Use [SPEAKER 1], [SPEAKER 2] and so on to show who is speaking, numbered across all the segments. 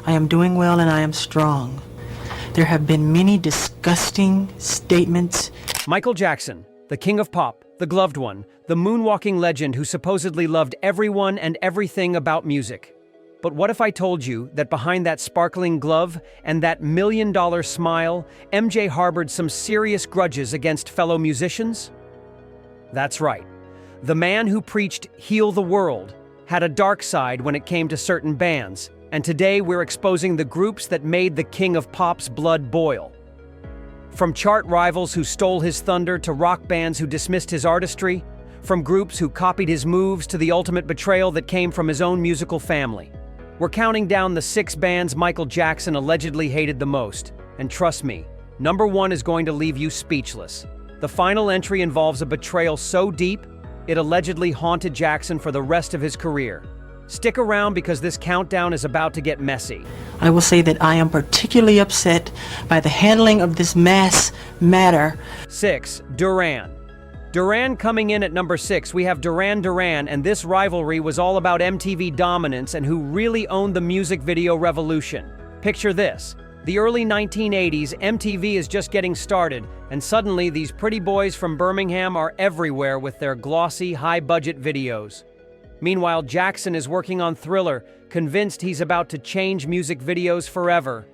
[SPEAKER 1] I am doing well and I am strong. There have been many disgusting statements.
[SPEAKER 2] Michael Jackson, the king of pop, the gloved one, the moonwalking legend who supposedly loved everyone and everything about music. But what if I told you that behind that sparkling glove and that million-dollar smile, MJ harbored some serious grudges against fellow musicians? That's right. The man who preached "Heal the World" had a dark side when it came to certain bands, and today we're exposing the groups that made the king of pop's blood boil. From chart rivals who stole his thunder to rock bands who dismissed his artistry, from groups who copied his moves to the ultimate betrayal that came from his own musical family. We're counting down the 6 bands Michael Jackson allegedly hated the most, and trust me, number 1 is going to leave you speechless. The final entry involves a betrayal so deep, it allegedly haunted Jackson for the rest of his career. Stick around because this countdown is about to get messy.
[SPEAKER 1] I will say that I am particularly upset by the handling of this mass matter.
[SPEAKER 2] 6. Duran. Duran coming in at number 6, we have Duran Duran, and this rivalry was all about MTV dominance and who really owned the music video revolution. Picture this. The early 1980s, MTV is just getting started, and suddenly these pretty boys from Birmingham are everywhere with their glossy, high-budget videos. Meanwhile, Jackson is working on Thriller, convinced he's about to change music videos forever.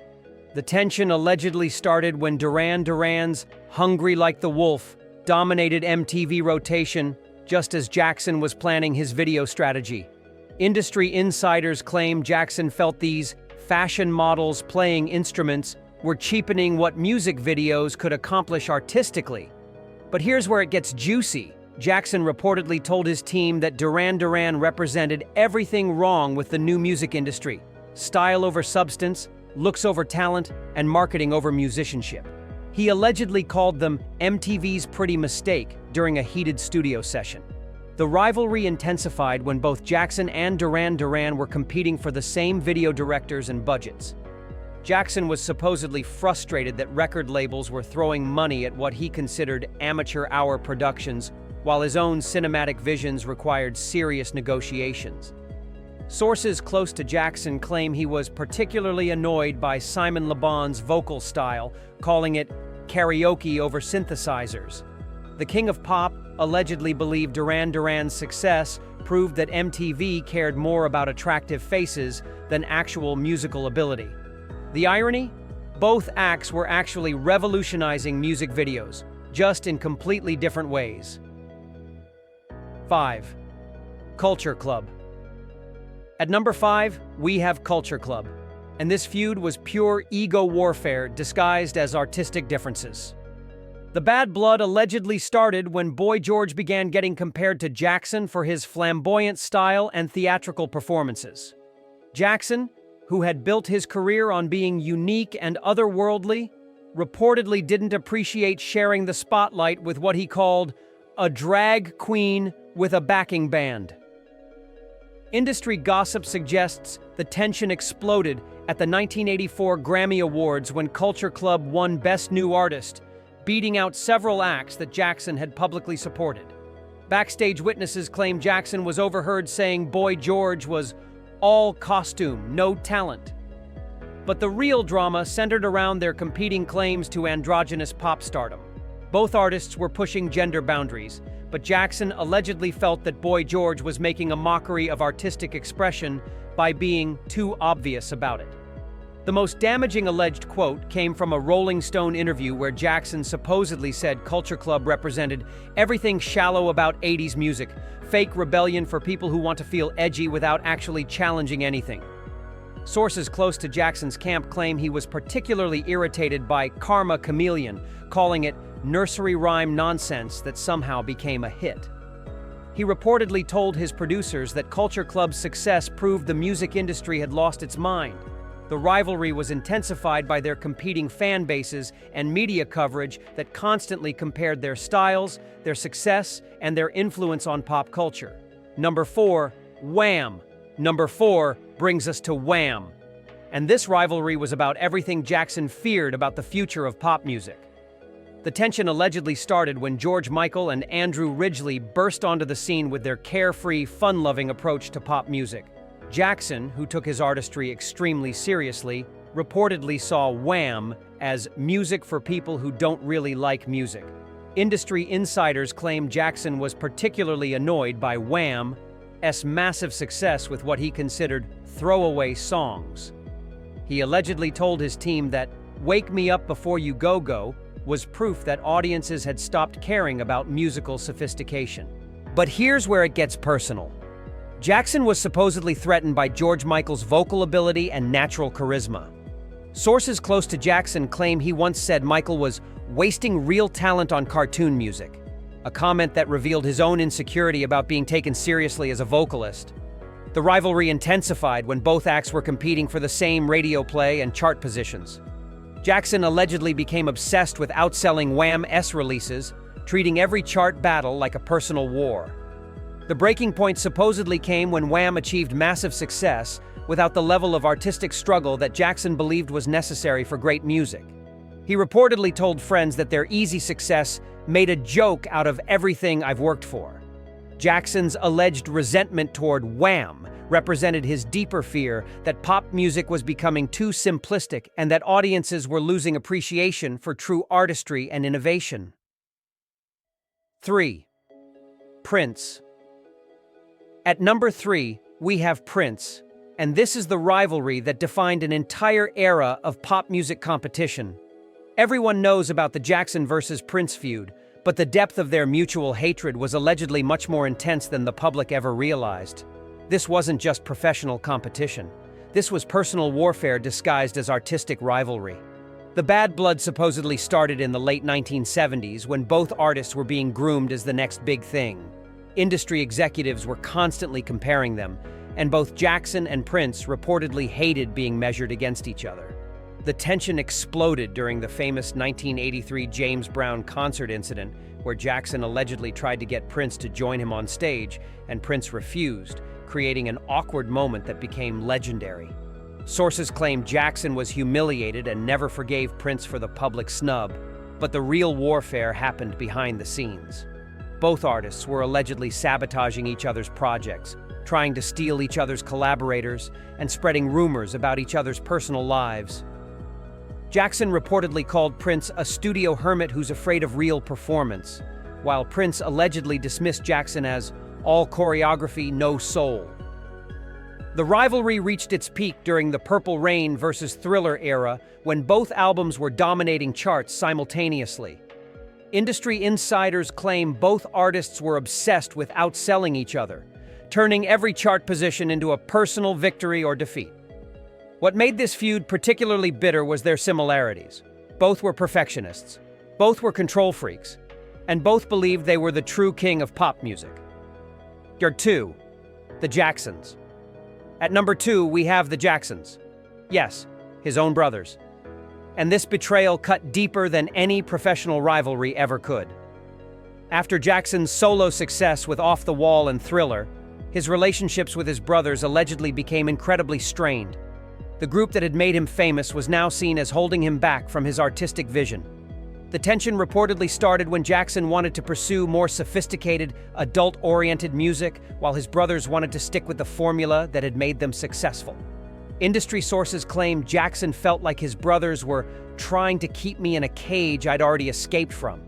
[SPEAKER 2] The tension allegedly started when Duran Duran's "Hungry Like the Wolf" dominated MTV rotation just as Jackson was planning his video strategy. Industry insiders claim Jackson felt these fashion models playing instruments were cheapening what music videos could accomplish artistically. But here's where it gets juicy. Jackson reportedly told his team that Duran Duran represented everything wrong with the new music industry: style over substance, looks over talent, and marketing over musicianship. He allegedly called them MTV's pretty mistake during a heated studio session. The rivalry intensified when both Jackson and Duran Duran were competing for the same video directors and budgets. Jackson was supposedly frustrated that record labels were throwing money at what he considered amateur hour productions, while his own cinematic visions required serious negotiations. Sources close to Jackson claim he was particularly annoyed by Simon Le Bon's vocal style, calling it karaoke over synthesizers. The king of pop allegedly believed Duran Duran's success proved that MTV cared more about attractive faces than actual musical ability. The irony? Both acts were actually revolutionizing music videos, just in completely different ways. 5. Culture Club. At number 5, we have Culture Club, and this feud was pure ego warfare disguised as artistic differences. The bad blood allegedly started when Boy George began getting compared to Jackson for his flamboyant style and theatrical performances. Jackson, who had built his career on being unique and otherworldly, reportedly didn't appreciate sharing the spotlight with what he called a drag queen with a backing band. Industry gossip suggests the tension exploded at the 1984 Grammy Awards when Culture Club won Best New Artist, beating out several acts that Jackson had publicly supported. Backstage witnesses claim Jackson was overheard saying Boy George was all costume, no talent. But the real drama centered around their competing claims to androgynous pop stardom. Both artists were pushing gender boundaries, but Jackson allegedly felt that Boy George was making a mockery of artistic expression by being too obvious about it. The most damaging alleged quote came from a Rolling Stone interview where Jackson supposedly said Culture Club represented everything shallow about 80s music, fake rebellion for people who want to feel edgy without actually challenging anything. Sources close to Jackson's camp claim he was particularly irritated by Karma Chameleon, calling it nursery rhyme nonsense that somehow became a hit. He reportedly told his producers that Culture Club's success proved the music industry had lost its mind. The rivalry was intensified by their competing fan bases and media coverage that constantly compared their styles, their success, and their influence on pop culture. Number 4, Wham! Number 4 brings us to Wham! And this rivalry was about everything Jackson feared about the future of pop music. The tension allegedly started when George Michael and Andrew Ridgeley burst onto the scene with their carefree, fun-loving approach to pop music. Jackson, who took his artistry extremely seriously, reportedly saw Wham as music for people who don't really like music. Industry insiders claim Jackson was particularly annoyed by Wham's massive success with what he considered throwaway songs. He allegedly told his team that "Wake Me Up Before You Go Go" was proof that audiences had stopped caring about musical sophistication. But here's where it gets personal. Jackson was supposedly threatened by George Michael's vocal ability and natural charisma. Sources close to Jackson claim he once said Michael was wasting real talent on cartoon music, a comment that revealed his own insecurity about being taken seriously as a vocalist. The rivalry intensified when both acts were competing for the same radio play and chart positions. Jackson allegedly became obsessed with outselling Wham's releases, treating every chart battle like a personal war. The breaking point supposedly came when Wham achieved massive success without the level of artistic struggle that Jackson believed was necessary for great music. He reportedly told friends that their easy success made a joke out of everything I've worked for. Jackson's alleged resentment toward Wham represented his deeper fear that pop music was becoming too simplistic and that audiences were losing appreciation for true artistry and innovation. 3. Prince. At number 3, we have Prince, and this is the rivalry that defined an entire era of pop music competition. Everyone knows about the Jackson versus Prince feud, but the depth of their mutual hatred was allegedly much more intense than the public ever realized. This wasn't just professional competition. This was personal warfare disguised as artistic rivalry. The bad blood supposedly started in the late 1970s when both artists were being groomed as the next big thing. Industry executives were constantly comparing them, and both Jackson and Prince reportedly hated being measured against each other. The tension exploded during the famous 1983 James Brown concert incident, where Jackson allegedly tried to get Prince to join him on stage, and Prince refused, creating an awkward moment that became legendary. Sources claim Jackson was humiliated and never forgave Prince for the public snub, but the real warfare happened behind the scenes. Both artists were allegedly sabotaging each other's projects, trying to steal each other's collaborators, and spreading rumors about each other's personal lives. Jackson reportedly called Prince a studio hermit who's afraid of real performance, while Prince allegedly dismissed Jackson as all choreography, no soul. The rivalry reached its peak during the Purple Rain versus Thriller era, when both albums were dominating charts simultaneously. Industry insiders claim both artists were obsessed with outselling each other, turning every chart position into a personal victory or defeat. What made this feud particularly bitter was their similarities. Both were perfectionists, both were control freaks, and both believed they were the true king of pop music. Number 2, the Jacksons. At number 2, we have the Jacksons. Yes, his own brothers. And this betrayal cut deeper than any professional rivalry ever could. After Jackson's solo success with Off the Wall and Thriller, his relationships with his brothers allegedly became incredibly strained. The group that had made him famous was now seen as holding him back from his artistic vision. The tension reportedly started when Jackson wanted to pursue more sophisticated, adult-oriented music, while his brothers wanted to stick with the formula that had made them successful. Industry sources claim Jackson felt like his brothers were trying to keep me in a cage I'd already escaped from.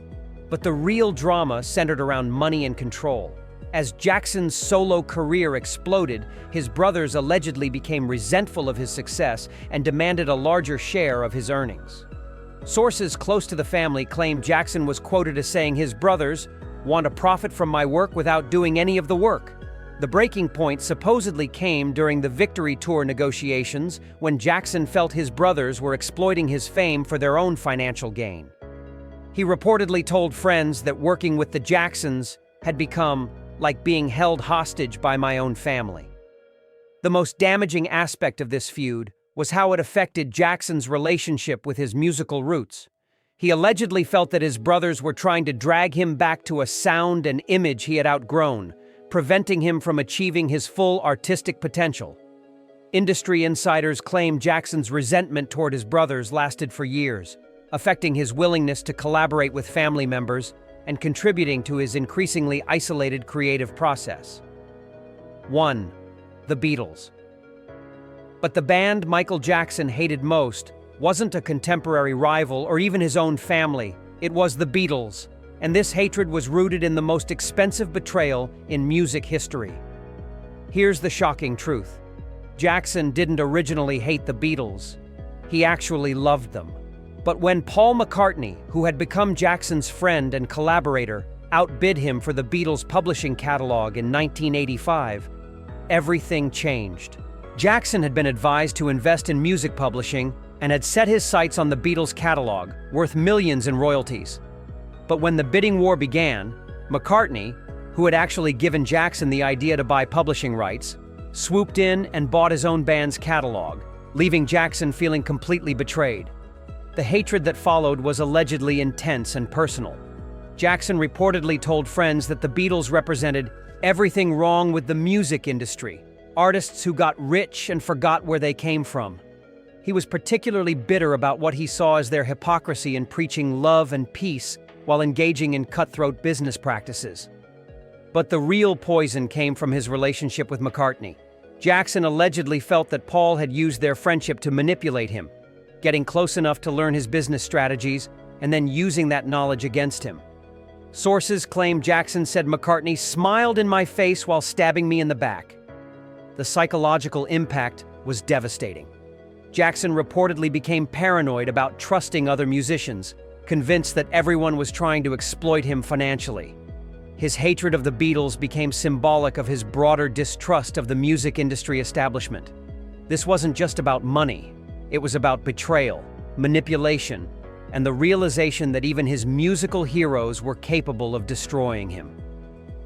[SPEAKER 2] But the real drama centered around money and control. As Jackson's solo career exploded, his brothers allegedly became resentful of his success and demanded a larger share of his earnings. Sources close to the family claim Jackson was quoted as saying his brothers want to profit from my work without doing any of the work. The breaking point supposedly came during the Victory Tour negotiations when Jackson felt his brothers were exploiting his fame for their own financial gain. He reportedly told friends that working with the Jacksons had become like being held hostage by my own family. The most damaging aspect of this feud was how it affected Jackson's relationship with his musical roots. He allegedly felt that his brothers were trying to drag him back to a sound and image he had outgrown, preventing him from achieving his full artistic potential. Industry insiders claim Jackson's resentment toward his brothers lasted for years, affecting his willingness to collaborate with family members and contributing to his increasingly isolated creative process. 1. The Beatles. But the band Michael Jackson hated most wasn't a contemporary rival or even his own family. It was the Beatles, and this hatred was rooted in the most expensive betrayal in music history. Here's the shocking truth. Jackson didn't originally hate the Beatles. He actually loved them. But when Paul McCartney, who had become Jackson's friend and collaborator, outbid him for the Beatles' publishing catalog in 1985, everything changed. Jackson had been advised to invest in music publishing and had set his sights on the Beatles' catalog, worth millions in royalties. But when the bidding war began, McCartney, who had actually given Jackson the idea to buy publishing rights, swooped in and bought his own band's catalog, leaving Jackson feeling completely betrayed. The hatred that followed was allegedly intense and personal. Jackson reportedly told friends that the Beatles represented everything wrong with the music industry, artists who got rich and forgot where they came from. He was particularly bitter about what he saw as their hypocrisy in preaching love and peace while engaging in cutthroat business practices. But the real poison came from his relationship with McCartney. Jackson allegedly felt that Paul had used their friendship to manipulate him, getting close enough to learn his business strategies and then using that knowledge against him. Sources claim Jackson said McCartney smiled in my face while stabbing me in the back. The psychological impact was devastating. Jackson reportedly became paranoid about trusting other musicians, convinced that everyone was trying to exploit him financially. His hatred of the Beatles became symbolic of his broader distrust of the music industry establishment. This wasn't just about money. It was about betrayal, manipulation, and the realization that even his musical heroes were capable of destroying him.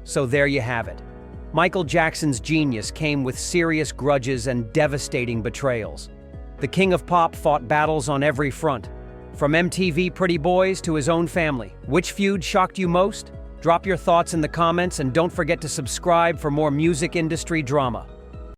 [SPEAKER 2] So there you have it. Michael Jackson's genius came with serious grudges and devastating betrayals. The king of pop fought battles on every front, from MTV Pretty Boys to his own family. Which feud shocked you most? Drop your thoughts in the comments and don't forget to subscribe for more music industry drama.